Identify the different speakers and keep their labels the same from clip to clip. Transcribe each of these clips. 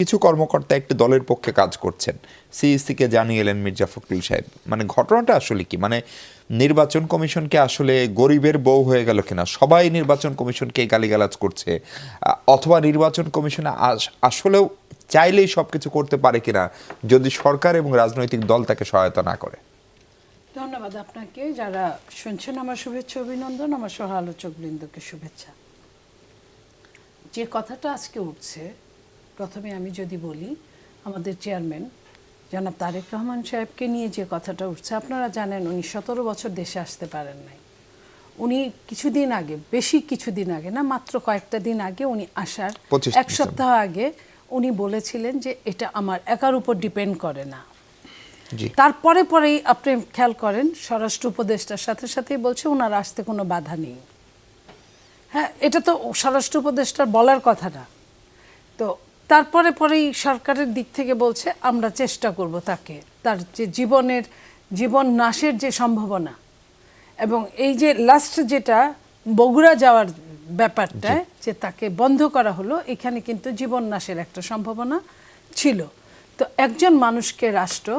Speaker 1: কিছু কর্মকর্তা একটি দলের পক্ষে কাজ করছেন, সিইসিকে জানিয়ে এলেন মির্জা ফখরুল সাহেব। মানে ঘটনাটা আসলে কি? মানে নির্বাচন কমিশনকে আসলে গরিবের বউ হয়ে গেল কিনা? সবাই নির্বাচন কমিশনকে গালিগালাজ করছে, অথবা নির্বাচন কমিশন আসলেও চাইলেই সব কিছু করতে পারে কিনা যদি সরকার এবং রাজনৈতিক দল তাকে সহায়তা না করে।
Speaker 2: ধন্যবাদ আপনাকে। যারা শুনছেন আমার শুভেচ্ছা অভিনন্দন, আমার সহ আলোচক বৃন্দকে শুভেচ্ছা। যে কথাটা আজকে উঠছে, প্রথমে আমি যদি বলি আমাদের চেয়ারম্যান জনাব তারেক রহমান সাহেবকে নিয়ে যে কথাটা উঠছে, আপনারা জানেন উনি 17 বছর দেশে আসতে পারেন নাই। উনি কিছুদিন আগে, বেশি কিছুদিন আগে না, মাত্র কয়েকটা দিন আগে উনি আসার
Speaker 1: 25
Speaker 2: এক সপ্তাহ আগে উনি বলেছিলেন যে এটা আমার একার উপর ডিপেন্ড করে না। তারপরে পরেই আপনি খেয়াল করেন স্বরাষ্ট্র উপদেষ্টার সাথে সাথেই বলছে ওনার আসতে কোনো বাধা নেই। হ্যাঁ, এটা তো স্বরাষ্ট্র উপদেষ্টার বলার কথা না। তো তারপরে পরেই সরকারের দিক থেকে বলছে আমরা চেষ্টা করব তাকে, তার যে জীবন নাশের যে সম্ভাবনা, এবং এই যে লাস্ট যেটা বগুড়া যাওয়ার ব্যাপারটা যে তাকে বন্ধ করা হলো, এখানে কিন্তু জীবন নাশের একটা সম্ভাবনা ছিল। তো একজন মানুষকে রাষ্ট্র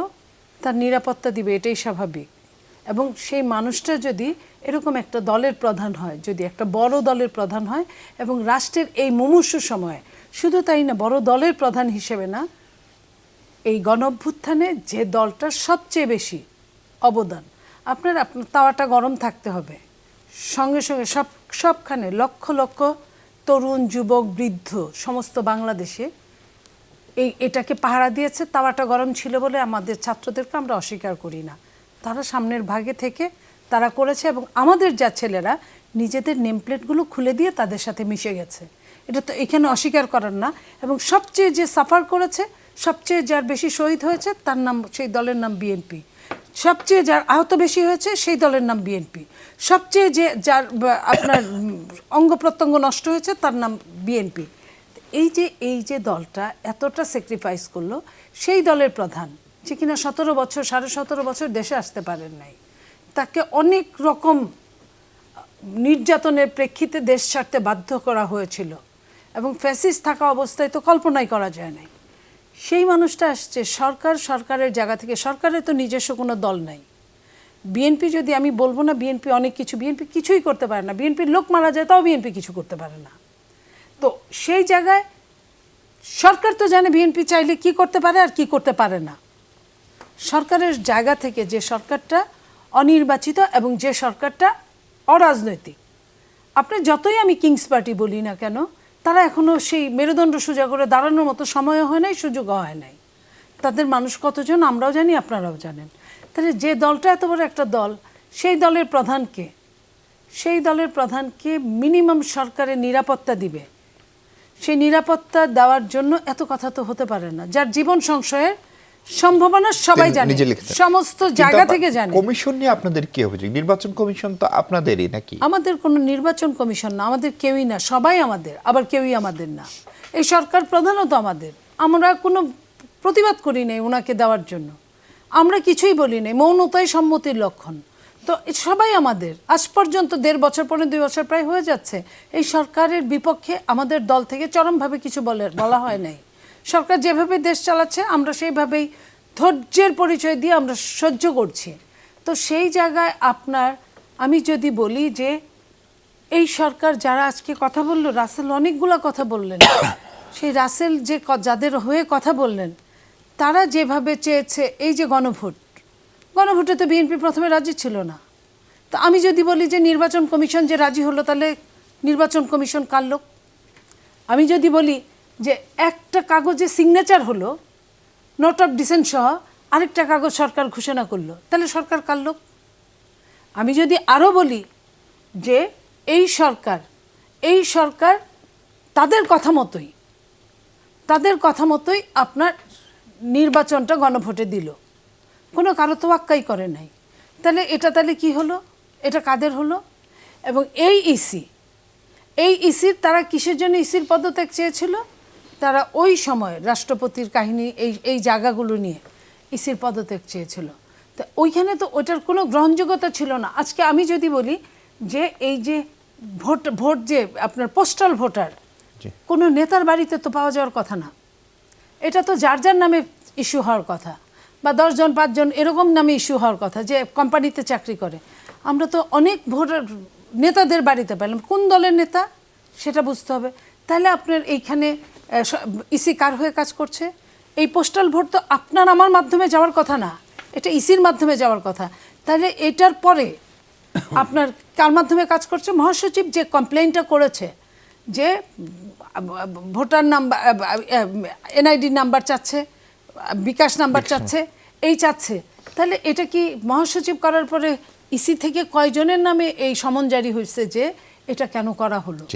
Speaker 2: তার নিরাপত্তা দিবে, এটাই স্বাভাবিক। এবং সেই মানুষটা যদি এরকম একটা দলের প্রধান হয়, যদি একটা বড় দলের প্রধান হয় এবং রাষ্ট্রের এই মুমূর্ষু সময়ে, শুধু তাই না, বড় দলের প্রধান হিসেবে না, এই গণঅভ্যুত্থানে যে দলটার সবচেয়ে বেশি অবদান, আপনার তাওয়াটা গরম থাকতে হবে, সঙ্গে সঙ্গে সবখানে লক্ষ লক্ষ তরুণ যুবক বৃদ্ধ সমস্ত বাংলাদেশে এটাকে পাহারা দিয়েছে। তাওয়াটা গরম ছিল বলে আমাদের ছাত্রদেরকে আমরা অস্বীকার করি না, তারা সামনের ভাগে থেকে তারা করেছে। এবং আমাদের যা ছেলেরা নিজেদের নেমপ্লেটগুলো খুলে দিয়ে তাদের সাথে মিশে গেছে, এটা তো এখানে অস্বীকার করার না। এবং সবচেয়ে যে সাফার করেছে, সবচেয়ে যার বেশি শহীদ হয়েছে তার নাম, সেই দলের নাম বিএনপি। সবচেয়ে যার আহত বেশি হয়েছে সেই দলের নাম বিএনপি। সবচেয়ে যার আপনার অঙ্গ প্রত্যঙ্গ নষ্ট হয়েছে তার নাম বিএনপি। এই যে দলটা এতটা স্যাক্রিফাইস করলো, সেই দলের প্রধান যে কিনা 17 বছর 17.5 বছর দেশে আসতে পারেন নাই, তাকে অনেক রকম নির্যাতনের প্রেক্ষিতে দেশ ছাড়তে বাধ্য করা হয়েছিল, এবং ফ্যাসিস্ট থাকা অবস্থায় তো কল্পনাই করা যায় নাই। সেই মানুষটা আসছে সরকারের জায়গা থেকে। সরকারের তো নিজস্ব কোনো দল নাই। বিএনপি, যদি আমি বলবো না বিএনপি অনেক কিছু, বিএনপি কিছুই করতে পারে না। বিএনপির লোক মারা যায় তাও বিএনপি কিছু করতে পারে না। তো সেই জায়গায় সরকার তো জানে বিএনপি চাইলে কি করতে পারে আর কি করতে পারে না। সরকারের জায়গা থেকে যে সরকারটা অনির্বাচিত এবং যে সরকারটা অরাজনৈতিক, আপনি যতই আমি কিংস পার্টি বলি না কেন, তারা এখনও সেই মেরুদণ্ড সোজা করে দাঁড়ানোর মতো সময়ও হয় নাই, সুযোগও হয় নাই। তাদের মানুষ কতজন আমরাও জানি, আপনারাও জানেন। তাহলে যে দলটা এত বড় একটা দল, সেই দলের প্রধানকে মিনিমাম সরকারের নিরাপত্তা দিবে, সেই নিরাপত্তা দেওয়ার জন্য এত কথা তো হতে পারে না। যার জীবন সংশয়ের সম্ভাবনা সবাই জানে, সমস্ত জায়গা থেকে জানে।
Speaker 1: কমিশন নিয়ে আপনাদের কি অভিযোগ? নির্বাচন কমিশন তো আপনাদেরই নাকি?
Speaker 2: আমাদের কোনো নির্বাচন কমিশন না, আমাদের কেউই না। সবাই আমাদের, আবার কেউই আমাদের না। এই সরকার প্রধানত আমাদের। আমরা কোনো প্রতিবাদ করি নাই ওনাকে দেওয়ার জন্য, আমরা কিছুই বলি নাই। মৌনতাই সম্মতির লক্ষণ। তো সবাই আমাদের। আজ পর্যন্ত 1.5 বছর, 2 বছর প্রায় হয়ে যাচ্ছে, এই সরকারের বিপক্ষে আমাদের দল থেকে চরমভাবে কিছু বলা হয় নাই। সরকার যেভাবে দেশ চালাচ্ছে আমরা সেইভাবেই ধৈর্যের পরিচয় দিয়ে আমরা সহ্য করছি। তো সেই জায়গায় আমি যদি বলি যে এই সরকার যারা আজকে কথা বলল, রাসেল অনেকগুলো কথা বললেন, সেই রাসেল যে যাদের হয়ে কথা বললেন, তারা যেভাবে চেয়েছে, এই যে গণভোটে তো বিএনপি প্রথমে রাজি ছিল না। তো আমি যদি বলি যে নির্বাচন কমিশন যে রাজি হলো, তাহলে নির্বাচন কমিশন কার লোক? আমি যদি বলি যে একটা কাগজে সিগনেচার হলো, নোট অফ ডিসেন্ট সহ, আরেকটা কাগজ সরকার ঘোষণা করলো, তাহলে সরকার কার লোক? আমি যদি আরও বলি যে এই সরকার তাদের কথা মতোই আপনার নির্বাচনটা গণভোটে দিল, কোনো কারো তোয়াক্কাই করে নাই, তাহলে কি হলো? এটা কাদের হলো? এবং এই ইসির তারা কিসের জন্য ইসির পদত্যাগ চেয়েছিল? তারা ওই সময় রাষ্ট্রপতির কাহিনী, এই জায়গাগুলো নিয়ে ইসির পদত্যাগ চেয়েছিল। তো ওইখানে তো ওটার কোনো গ্রহণযোগ্যতা ছিল না। আজকে আমি যদি বলি যে এই যে ভোট যে আপনার পোস্টাল ভোটার, কোনো নেতার বাড়িতে তো পাওয়া যাওয়ার কথা না। এটা তো যার যার নামে ইস্যু হওয়ার কথা, বা 10 জন 5 জন এরকম নামে ইস্যু হওয়ার কথা যে কোম্পানিতে চাকরি করে। আমরা তো অনেক ভোটার নেতাদের বাড়িতে পেলাম, কোন দলের নেতা সেটা বুঝতে হবে। তাহলে আপনার এইখানে ইসি কার হয়ে কাজ করছে? এই পোস্টাল ভোট তো আপনার আমার মাধ্যমে যাওয়ার কথা না, এটা ইসির মাধ্যমে যাওয়ার কথা। তাহলে এটার পরে আপনার কার মাধ্যমে কাজ করছে? মহাসচিব যে কমপ্লেইনটা করেছে যে ভোটার নাম্বার, এনআইডি নাম্বার চাচ্ছে, বিকাশ নাম্বার চাচ্ছে, এই চাচ্ছে, তাহলে এটা কি মহাসচিব করার পরে ইসি থেকে কয়জনের নামে এই সমন জারি হয়েছে যে এটা কেন করা হলো?